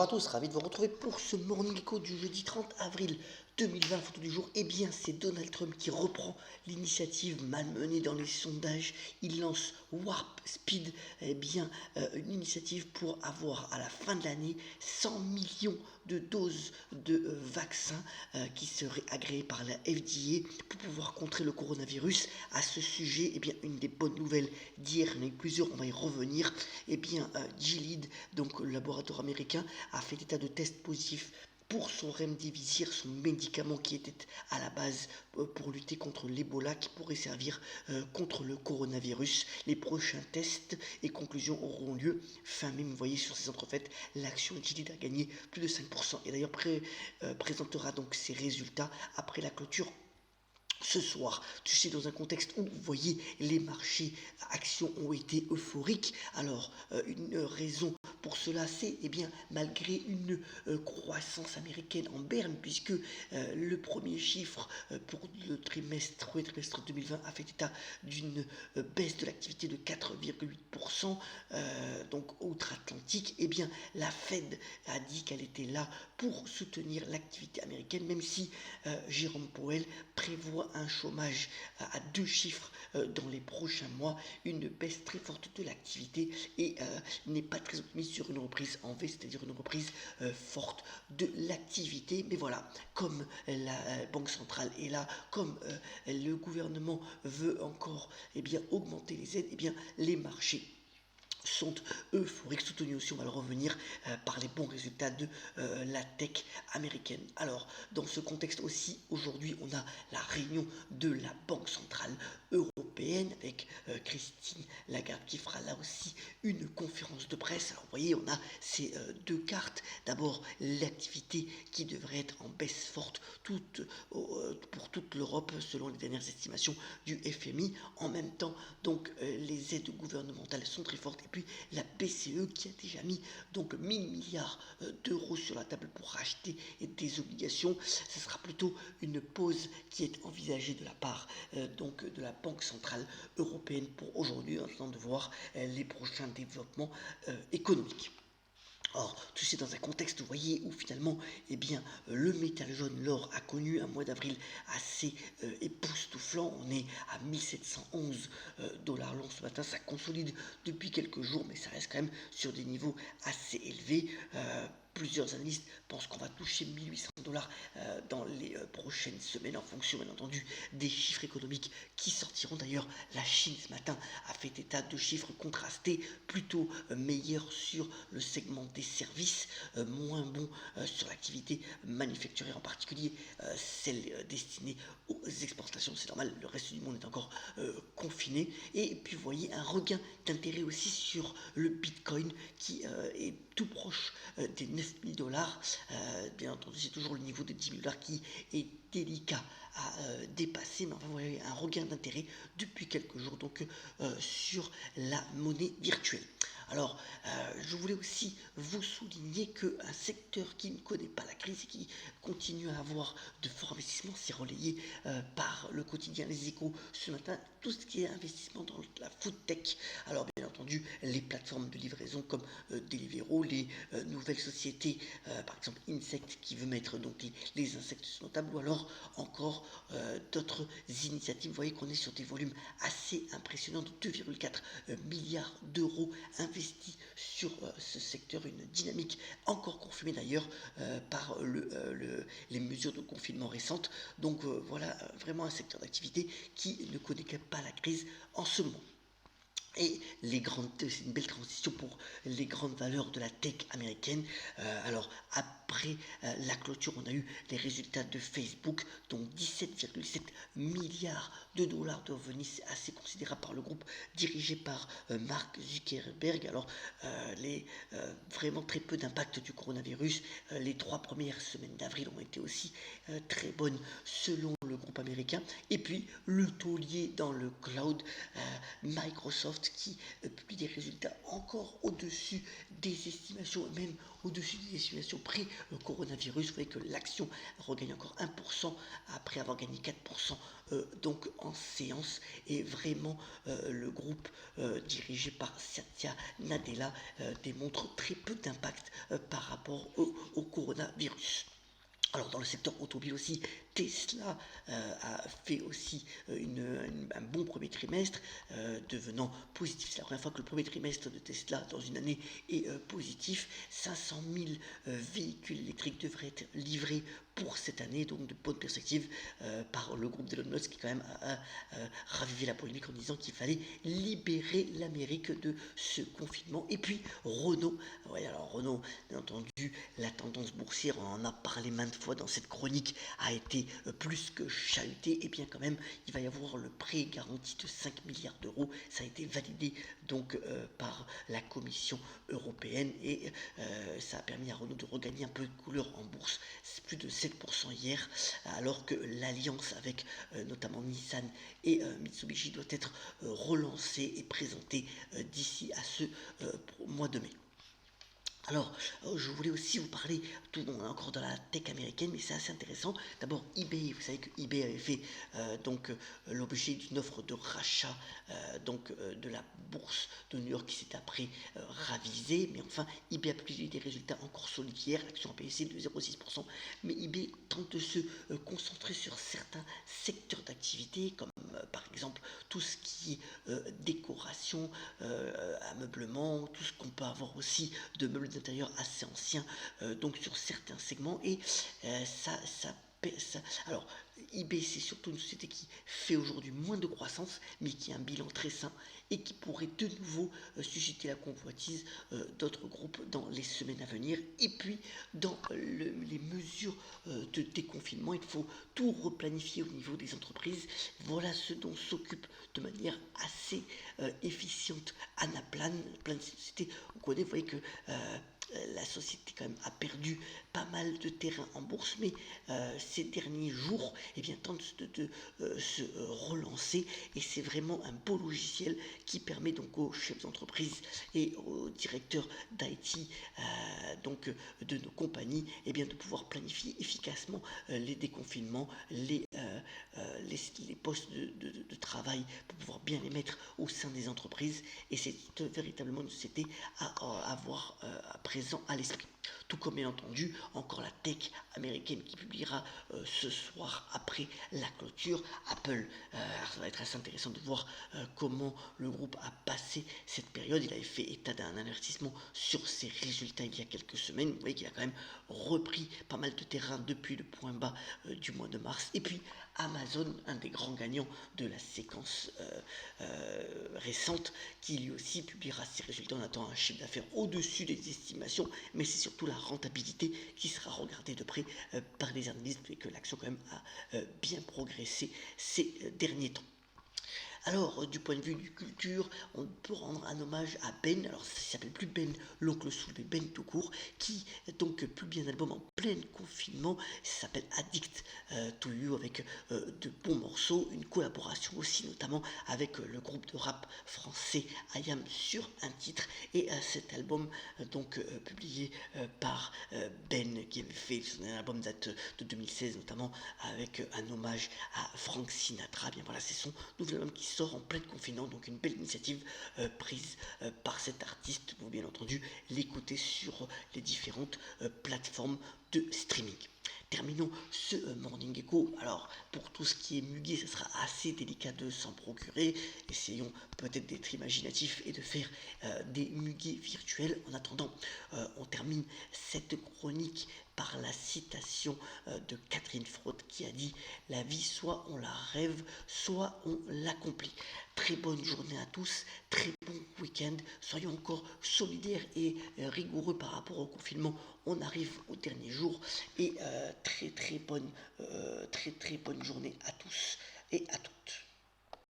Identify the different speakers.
Speaker 1: Bonjour à tous, ravi de vous retrouver pour ce Morning Echo du jeudi 30 avril 2020, photo du jour. Eh bien, c'est Donald Trump qui reprend l'initiative malmenée dans les sondages. Il lance Warp Speed, une initiative pour avoir à la fin de l'année 100 millions de doses de vaccins qui seraient agréées par la FDA pour pouvoir contrer le coronavirus. À ce sujet, une des bonnes nouvelles d'hier, il y en a eu plusieurs, on va y revenir. Gilead, donc le laboratoire américain, a fait état de tests positifs pour son remdesivir, son médicament qui était à la base pour lutter contre l'Ebola, qui pourrait servir contre le coronavirus. Les prochains tests et conclusions auront lieu fin mai. Vous voyez sur ces entrefaites, l'action Gilead a gagné plus de 5%. Et d'ailleurs présentera donc ses résultats après la clôture ce soir. Tu sais, dans un contexte où, vous voyez, les marchés actions ont été euphoriques. Alors, une raison pour cela, c'est, malgré une croissance américaine en berne, puisque le premier chiffre pour le premier trimestre 2020 a fait état d'une baisse de l'activité de 4,8%, donc outre-Atlantique. La Fed a dit qu'elle était là pour soutenir l'activité américaine, même si Jérôme Powell prévoit un chômage à deux chiffres dans les prochains mois, une baisse très forte de l'activité et n'est pas très optimiste sur une reprise en V, c'est-à-dire une reprise forte de l'activité. Mais voilà, comme la Banque centrale est là, comme le gouvernement veut encore augmenter les aides, les marchés sont euphoriques, soutenus aussi, on va le revenir, par les bons résultats de la tech américaine. Alors, dans ce contexte aussi, aujourd'hui, on a la réunion de la Banque centrale européenne avec Christine Lagarde qui fera là aussi une conférence de presse. Alors, vous voyez, on a ces deux cartes. D'abord, l'activité qui devrait être en baisse forte pour toute l'Europe, selon les dernières estimations du FMI. En même temps, donc, les aides gouvernementales sont très fortes. Et puis la BCE qui a déjà mis donc 1000 milliards d'euros sur la table pour racheter des obligations. Ce sera plutôt une pause qui est envisagée de la part de la Banque centrale européenne pour aujourd'hui, en attendant de voir les prochains développements économiques. Or, tout c'est dans un contexte, vous voyez, où finalement, le métal jaune, l'or, a connu un mois d'avril assez époustouflant. On est à 1711 dollars l'once ce matin. Ça consolide depuis quelques jours, mais ça reste quand même sur des niveaux assez élevés. Plusieurs analystes pensent qu'on va toucher 1800 dollars dans les prochaines semaines, en fonction bien entendu des chiffres économiques qui sortiront. D'ailleurs, la Chine ce matin a fait état de chiffres contrastés, plutôt meilleurs sur le segment des services, moins bons sur l'activité manufacturière, en particulier celle destinée aux exportations. C'est normal, le reste du monde est encore confiné. Et puis vous voyez un regain d'intérêt aussi sur le Bitcoin qui est tout proche des 9000 dollars. Bien entendu, c'est toujours le niveau des 10 000 dollars qui est délicat à dépasser, mais enfin, vous voyez un regain d'intérêt depuis quelques jours donc sur la monnaie virtuelle. Alors, je voulais aussi vous souligner qu'un secteur qui ne connaît pas la crise et qui continue à avoir de forts investissements, c'est relayé par le quotidien Les Échos ce matin, tout ce qui est investissement dans la food tech. Alors, bien entendu, les plateformes de livraison comme Deliveroo, les nouvelles sociétés, par exemple Insect qui veut mettre donc les insectes sur nos tables, ou alors encore d'autres initiatives. Vous voyez qu'on est sur des volumes assez impressionnants de 2,4 milliards d'euros investis sur ce secteur, une dynamique encore confirmée d'ailleurs par les mesures de confinement récentes. Donc voilà vraiment un secteur d'activité qui ne connaît pas la crise en ce moment. Et c'est une belle transition pour les grandes valeurs de la tech américaine. Alors après la clôture, on a eu les résultats de Facebook, dont 17,7 milliards de dollars de revenus, c'est assez considérable par le groupe dirigé par Mark Zuckerberg. Alors vraiment très peu d'impact du coronavirus. Les 3 premières semaines d'avril ont été aussi très bonnes selon le groupe américain. Et puis le taulier dans le cloud, Microsoft qui publie des résultats encore au-dessus des estimations, même au-dessus des estimations pré-coronavirus. Vous voyez que l'action regagne encore 1% après avoir gagné 4% donc en séance. Et vraiment, le groupe dirigé par Satya Nadella démontre très peu d'impact par rapport au coronavirus. Alors dans le secteur automobile aussi, Tesla a fait aussi un bon premier trimestre, devenant positif. C'est la première fois que le premier trimestre de Tesla dans une année est positif. 500 000 véhicules électriques devraient être livrés pour cette année, donc de bonnes perspectives par le groupe d'Elon Musk qui quand même a ravivé la polémique en disant qu'il fallait libérer l'Amérique de ce confinement. Et puis Renault, ouais, alors Renault, bien entendu, la tendance boursière, on en a parlé maintes fois dans cette chronique, a été plus que chahutée. Et bien quand même, il va y avoir le prêt garanti de 5 milliards d'euros. Ça a été validé donc par la Commission européenne et ça a permis à Renault de regagner un peu de couleur en bourse. C'est plus de 7% hier, alors que l'alliance avec notamment Nissan et Mitsubishi doit être relancée et présentée d'ici à ce mois de mai. Alors, je voulais aussi vous parler, on est encore dans la tech américaine, mais c'est assez intéressant. D'abord, eBay, vous savez que eBay avait fait l'objet d'une offre de rachat de la bourse de New York qui s'est après ravisée. Mais enfin, eBay a publié des résultats encore solides hier, l'action a baissé de 0,6%. Mais eBay tente de se concentrer sur certains secteurs d'activité, comme par exemple tout ce qui est décoration, ameublement, tout ce qu'on peut avoir aussi de meubles d'intérieur assez anciens, donc sur certains segments. Et alors, eBay, c'est surtout une société qui fait aujourd'hui moins de croissance, mais qui a un bilan très sain et qui pourrait de nouveau susciter la convoitise d'autres groupes dans les semaines à venir. Et puis, dans les mesures de déconfinement, il faut tout replanifier au niveau des entreprises. Voilà ce dont s'occupe de manière assez efficiente Anna Plan de sociétés. Vous voyez que la société quand même a perdu pas mal de terrain en bourse, mais ces derniers jours, eh bien, tente de se relancer, et c'est vraiment un beau logiciel qui permet donc aux chefs d'entreprise et aux directeurs d'IT de nos compagnies, eh bien, de pouvoir planifier efficacement les déconfinements, les postes de travail, pour pouvoir bien les mettre au sein des entreprises. Et c'est véritablement une société à avoir à présent à l'esprit. Tout comme bien entendu encore la tech américaine qui publiera ce soir après la clôture. Apple, ça va être assez intéressant de voir comment le groupe a passé cette période. Il avait fait état d'un avertissement sur ses résultats il y a quelques semaines. Vous voyez qu'il a quand même repris pas mal de terrain depuis le point bas du mois de mars. Et puis Amazon, un des grands gagnants de la séquence récente, qui lui aussi publiera ses résultats. On attend un chiffre d'affaires au-dessus des estimations, mais c'est surtout la rentabilité qui sera regardée de près par les analystes, et que l'action quand même a bien progressé ces derniers temps. Alors, du point de vue du culture, on peut rendre un hommage à Ben. Alors, ça s'appelle plus Ben, l'oncle Soul, mais Ben tout court, qui donc publie un album en plein confinement. Ça s'appelle Addict to You, avec de bons morceaux. Une collaboration aussi, notamment avec le groupe de rap français IAM sur un titre. Et cet album, publié par Ben, qui avait fait son album date de 2016, notamment avec un hommage à Frank Sinatra. Bien voilà, c'est son nouvel album qui sort en plein confinement, donc une belle initiative prise par cet artiste. Vous bien entendu l'écouter sur les différentes plateformes de streaming. Terminons ce Morning Echo. Alors, pour tout ce qui est muguet, ça sera assez délicat de s'en procurer. Essayons peut-être d'être imaginatifs et de faire des muguets virtuels. En attendant, on termine cette chronique par la citation de Catherine Freud, qui a dit « La vie, soit on la rêve, soit on l'accomplit ». Très bonne journée à tous, très bon week-end. Soyons encore solidaires et rigoureux par rapport au confinement. On arrive au dernier jour, et très très bonne journée à tous et à toutes.